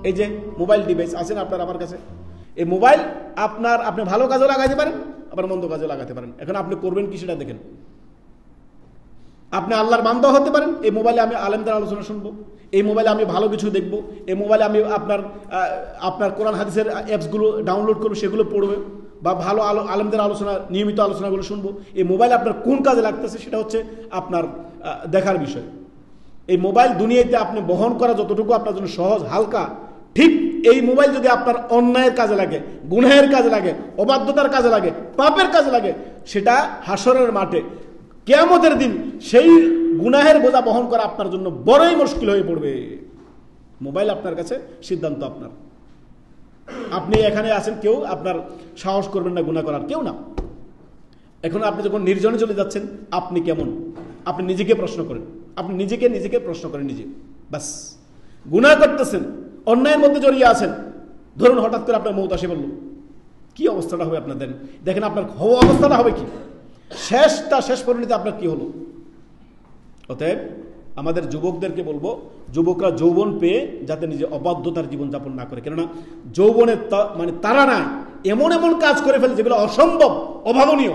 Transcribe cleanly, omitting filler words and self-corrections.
এই যে mobile device আছেন আপনার আমার কাছে, এই মোবাইল আপনি ভালো কাজে লাগাইতে পারেন, আবার মন্দ কাজে লাগাতে পারেন। এখন আপনি করবেন কি সেটা দেখেন। আপনি আল্লাহর বান্দা হতে পারেন, এই মোবাইলে আমি আলেমদের আলোচনা শুনবো, এই মোবাইলে আমি ভালো কিছু দেখবো, এই মোবাইলে আমি আপনার কোরআন হাদিসের অ্যাপসগুলো ডাউনলোড করবো, সেগুলো পড়বে, বা ভালো আলেমদের আলোচনা, নিয়মিত আলোচনাগুলো শুনবো। এই মোবাইল আপনার কোন কাজে লাগতেছে সেটা হচ্ছে আপনার দেখার বিষয়। এই মোবাইল দুনিয়াতে আপনি বহন করা যতটুকু আপনার জন্য সহজ হালকা, ঠিক এই মোবাইল যদি আপনার অন্যায়ের কাজে লাগে, গুনাহের কাজে লাগে, অবাধ্যতার কাজে লাগে, পাপের কাজে লাগে, সেটা হাসরের মাঠে কিয়ামতের দিন সেই গুনাহের বোঝা বহন করা আপনার জন্য বড়ই মুশকিল হয়ে পড়বে। মোবাইল আপনার কাছে, সিদ্ধান্ত আপনার। আপনি এখানে আছেন, কেউ আপনার সাহস করবেন না গুনাহ করার, কেউ না। এখন আপনি যখন নির্জনে চলে যাচ্ছেন, আপনি কেমন, আপনি নিজেকে প্রশ্ন করেন, আপনি নিজেকে প্রশ্ন করেন নিজে। বাস, গুনাহ করতেছেন, অন্যায়ের মধ্যে জড়িয়ে আছেন, ধরুন হঠাৎ করে আপনার মৌত আসে বলল, কি অবস্থাটা হবে আপনার? দেখেন আপনার অবস্থাটা হবে কি, শেষ পরিণতি আপনার কি হলো। অতএব আমাদের যুবকদেরকে বলবো, যুবকরা যৌবন পেয়ে যাতে নিজে অবাধ্যতার জীবনযাপন না করে। কেননা যৌবনের মানে তারা নাই, এমন কাজ করে ফেলে যেগুলো অসম্ভব, অভাবনীয়।